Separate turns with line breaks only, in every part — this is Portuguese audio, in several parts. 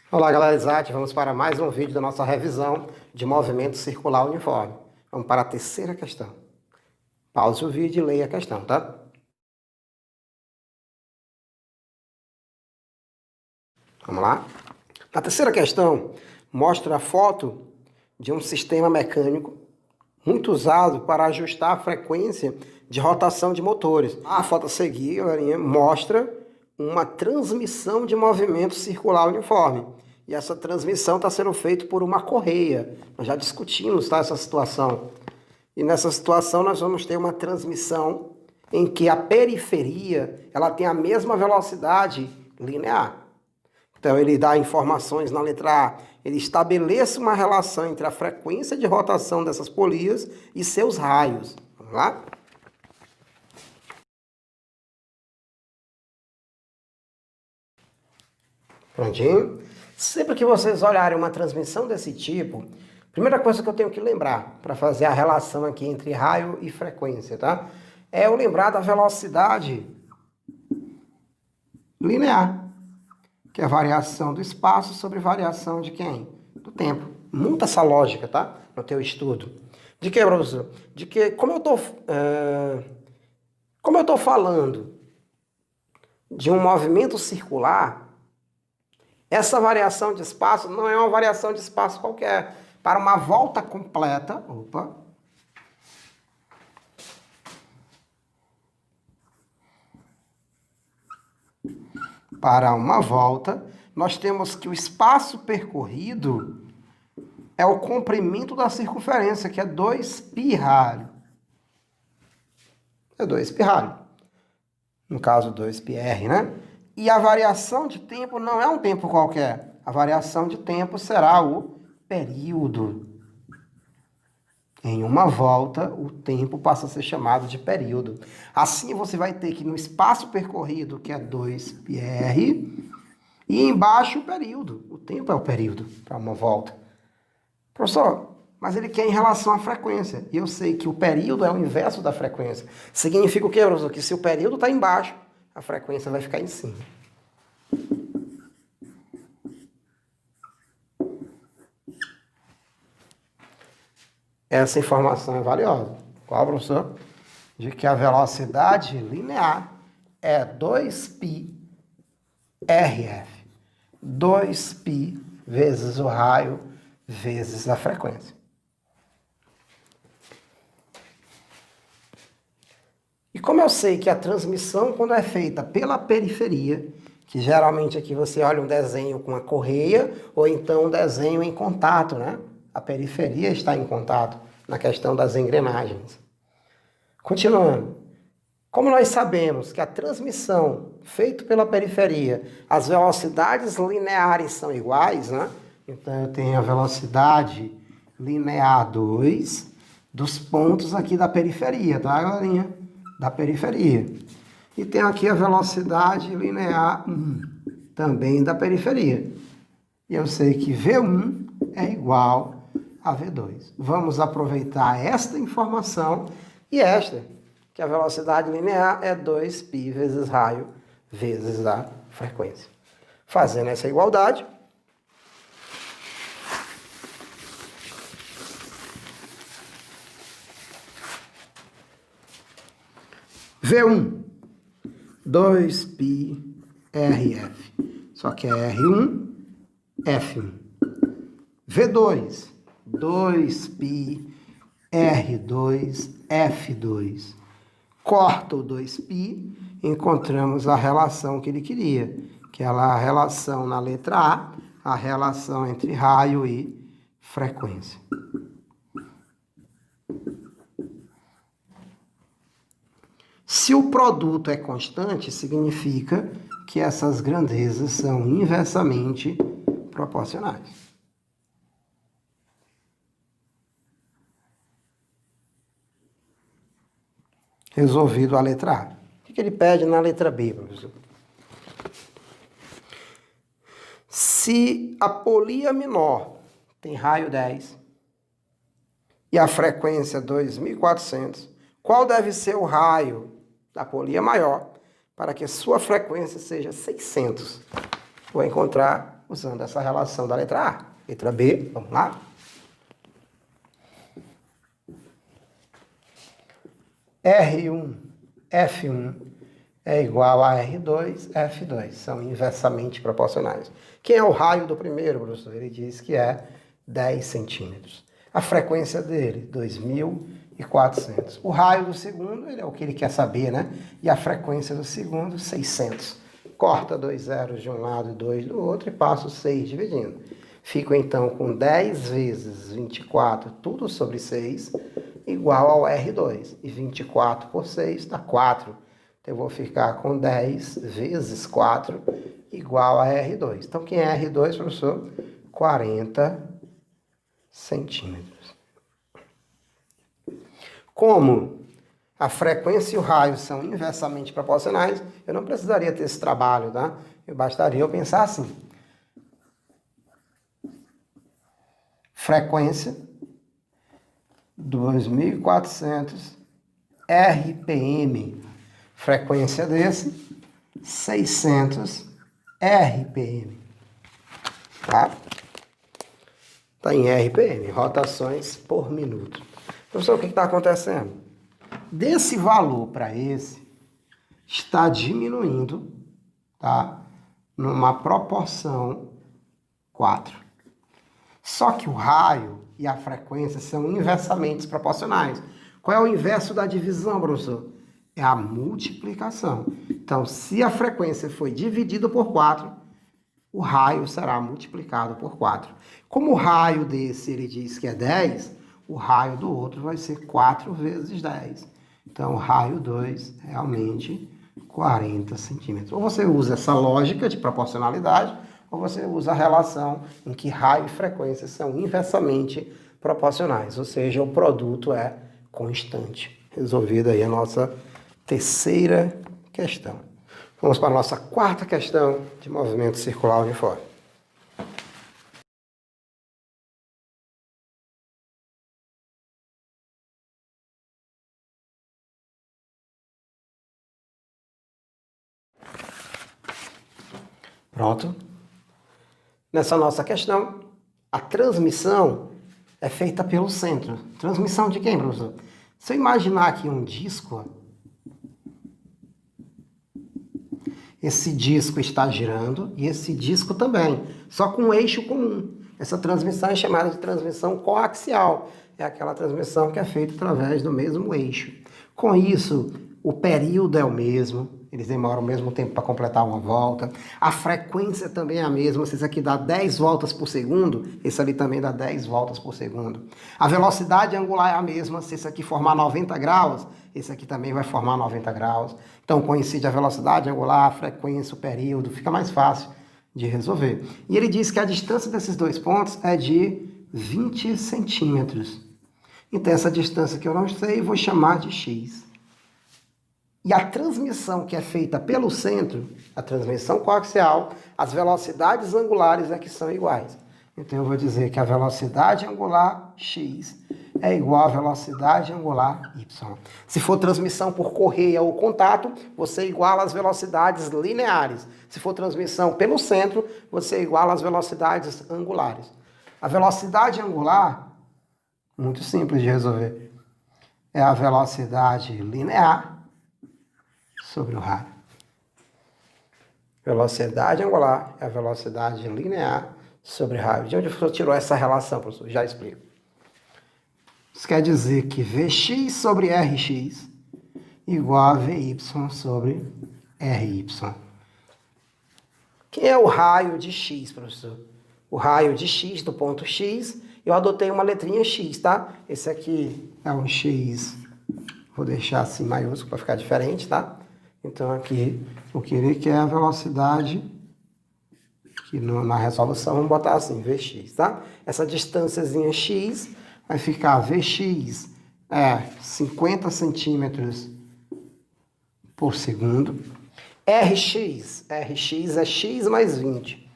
Olá, galera Isaac, vamos para mais um vídeo da nossa revisão de movimento circular uniforme. Vamos para a terceira questão. Pause o vídeo e leia a questão, tá? Vamos lá? A terceira questão mostra a foto de um sistema mecânico muito usado para ajustar a frequência de rotação de motores. A foto a seguir, galerinha, mostra uma transmissão de movimento circular uniforme. E essa transmissão está sendo feita por uma correia. Nós já discutimos, tá, essa situação. E nessa situação nós vamos ter uma transmissão em que a periferia ela tem a mesma velocidade linear. Então ele dá informações na letra A. Ele estabelece uma relação entre a frequência de rotação dessas polias e seus raios. Vamos lá? Prontinho? Sempre que vocês olharem uma transmissão desse tipo, primeira coisa que eu tenho que lembrar para fazer a relação aqui entre raio e frequência, tá? É eu lembrar da velocidade linear, que é a variação do espaço sobre variação de quem? Do tempo. Muita essa lógica, tá? No teu estudo. De que, professor? De que, como eu tô falando de um movimento circular, essa variação de espaço não é uma variação de espaço qualquer. Para uma volta completa, para uma volta, nós temos que o espaço percorrido é o comprimento da circunferência, que é 2π ralho. É 2π ralho. No caso, 2πr, né? E a variação de tempo não é um tempo qualquer. A variação de tempo será o período. Em uma volta, o tempo passa a ser chamado de período. Assim, você vai ter que no espaço percorrido, que é 2πr, e embaixo o período. O tempo é o período para uma volta. Professor, mas ele quer em relação à frequência. E eu sei que o período é o inverso da frequência. Significa o quê, professor? Que se o período está embaixo, a frequência vai ficar em cima. Essa informação é valiosa. Qual, professor? De que a velocidade linear é 2π RF. 2π vezes o raio vezes a frequência. E como eu sei que a transmissão, quando é feita pela periferia, que geralmente aqui você olha um desenho com a correia, ou então um desenho em contato, né? A periferia está em contato na questão das engrenagens. Continuando. Como nós sabemos que a transmissão feita pela periferia, as velocidades lineares são iguais, né? Então eu tenho a velocidade linear 2 dos pontos aqui da periferia, tá, galerinha? Da periferia. E tem aqui a velocidade linear 1, também da periferia. E eu sei que V1 é igual a V2. Vamos aproveitar esta informação e esta, que a velocidade linear é 2π vezes raio vezes a frequência. Fazendo essa igualdade, V1, 2π RF, só que é R1, F1. V2, 2π R2, F2. Corta o 2π, encontramos a relação que ele queria, que é a relação na letra A, a relação entre raio e frequência. Se o produto é constante, significa que essas grandezas são inversamente proporcionais. Resolvido a letra A. O que ele pede na letra B, professor? Se a polia menor tem raio 10 e a frequência 2.400, qual deve ser o raio da polia maior para que a sua frequência seja 600? Vou encontrar usando essa relação da letra A. Letra B, vamos lá. R1, F1 é igual a R2, F2. São inversamente proporcionais. Quem é o raio do primeiro, professor? Ele diz que é 10 centímetros. A frequência dele, 2.400. O raio do segundo, ele é o que ele quer saber, né? E a frequência do segundo, 600. Corta 2 zeros de um lado e 2 do outro e passa o 6 dividindo. Fico então com 10 vezes 24, tudo sobre 6, igual ao R2. E 24 por 6 dá 4. Então eu vou ficar com 10 vezes 4, igual a R2. Então quem é R2, professor? 40 centímetros. Como a frequência e o raio são inversamente proporcionais, eu não precisaria ter esse trabalho, tá? Bastaria eu pensar assim. Frequência 2.400 RPM. Frequência desse 600 RPM. Tá? Está em RPM, rotações por minuto. Professor, o que está acontecendo? Desse valor para esse, está diminuindo, tá? Numa proporção 4. Só que o raio e a frequência são inversamente proporcionais. Qual é o inverso da divisão, professor? É a multiplicação. Então, se a frequência foi dividida por 4, o raio será multiplicado por 4. Como o raio desse, ele diz que é 10, o raio do outro vai ser 4 vezes 10. Então, o raio 2, realmente, 40 centímetros. Ou você usa essa lógica de proporcionalidade, ou você usa a relação em que raio e frequência são inversamente proporcionais. Ou seja, o produto é constante. Resolvida aí a nossa terceira questão. Vamos para a nossa quarta questão de movimento circular uniforme. Pronto. Nessa nossa questão, a transmissão é feita pelo centro. Transmissão de quem, professor? Se eu imaginar aqui um disco, esse disco está girando e esse disco também, só com um eixo comum. Essa transmissão é chamada de transmissão coaxial. É aquela transmissão que é feita através do mesmo eixo. Com isso, o período é o mesmo, eles demoram o mesmo tempo para completar uma volta. A frequência também é a mesma. Se esse aqui dá 10 voltas por segundo, esse ali também dá 10 voltas por segundo. A velocidade angular é a mesma. Se esse aqui formar 90 graus, esse aqui também vai formar 90 graus. Então coincide a velocidade angular, a frequência, o período. Fica mais fácil de resolver. E ele diz que a distância desses dois pontos é de 20 centímetros. Então essa distância que eu não sei, vou chamar de x. E a transmissão que é feita pelo centro, a transmissão coaxial, as velocidades angulares é que são iguais. Então eu vou dizer que a velocidade angular x é igual à velocidade angular y. Se for transmissão por correia ou contato, você iguala as velocidades lineares. Se for transmissão pelo centro, você iguala as velocidades angulares. A velocidade angular, muito simples de resolver, é a velocidade linear sobre o raio. Velocidade angular é a velocidade linear sobre o raio. De onde você tirou essa relação, professor? Já explico. Isso quer dizer que Vx sobre Rx igual a Vy sobre Ry. Quem é o raio de x, professor? O raio de x do ponto x, eu adotei uma letrinha x, tá? Esse aqui é um x, vou deixar assim maiúsculo para ficar diferente, tá? Então aqui, o que ele quer é a velocidade, que na resolução vamos botar assim, Vx, tá? Essa distânciazinha x vai ficar Vx 50 centímetros por segundo. Rx é x mais 20.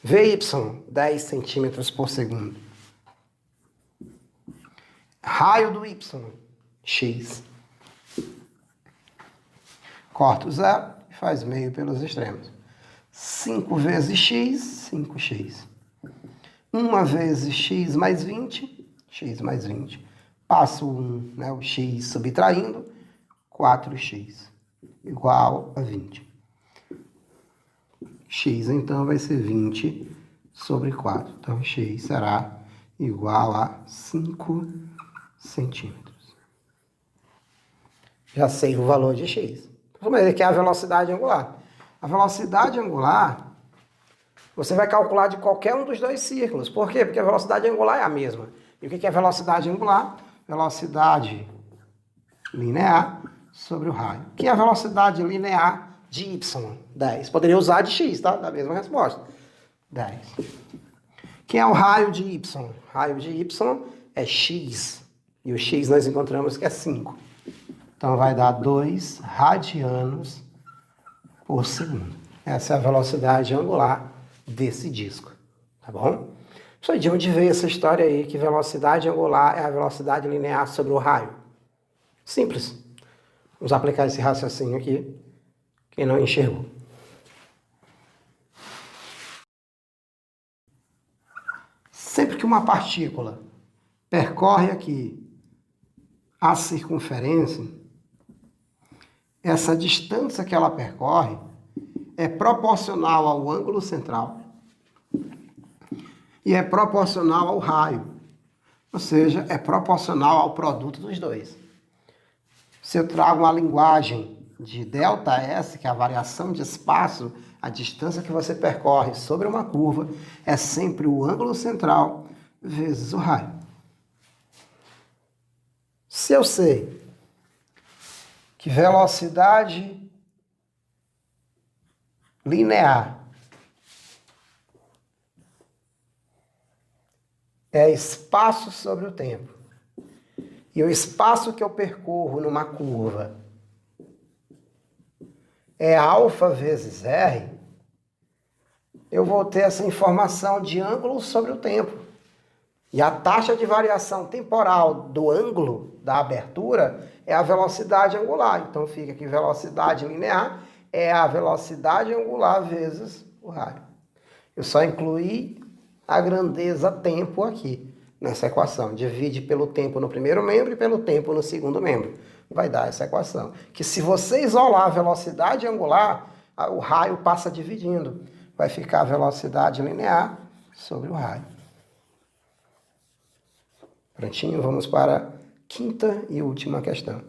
Vy, 10 centímetros por segundo. Raio do y, x. Corta o zero, faz meio pelos extremos. 5 vezes x, 5x. 1 vezes x mais 20, x mais 20. Passo o x subtraindo, 4x igual a 20. X, então, vai ser 20 sobre 4. Então, x será igual a 5 centímetros. Já sei o valor de x. Mas aqui é a velocidade angular. A velocidade angular, você vai calcular de qualquer um dos dois círculos. Por quê? Porque a velocidade angular é a mesma. E o que é velocidade angular? Velocidade linear sobre o raio. Que é a velocidade linear de y? 10. Poderia usar de x, tá? Da mesma resposta. 10. Que é o raio de y? Raio de y é x. E o x nós encontramos que é 5. Então vai dar 2 radianos por segundo. Essa é a velocidade angular desse disco. Tá bom? Só de onde veio essa história aí que velocidade angular é a velocidade linear sobre o raio? Simples. Vamos aplicar esse raciocínio aqui. Quem não enxergou. Sempre que uma partícula percorre aqui a circunferência, essa distância que ela percorre é proporcional ao ângulo central e é proporcional ao raio, ou seja, é proporcional ao produto dos dois. Se eu trago uma linguagem de ΔS, que é a variação de espaço, a distância que você percorre sobre uma curva, é sempre o ângulo central vezes o raio. Se eu sei que velocidade linear é espaço sobre o tempo, e o espaço que eu percorro numa curva é alfa vezes r, eu vou ter essa informação de ângulo sobre o tempo. E a taxa de variação temporal do ângulo da abertura é a velocidade angular. Então fica que velocidade linear é a velocidade angular vezes o raio. Eu só incluí a grandeza tempo aqui nessa equação. Divide pelo tempo no primeiro membro e pelo tempo no segundo membro. Vai dar essa equação. Que se você isolar a velocidade angular, o raio passa dividindo. Vai ficar a velocidade linear sobre o raio. Prontinho? Vamos para a quinta e última questão.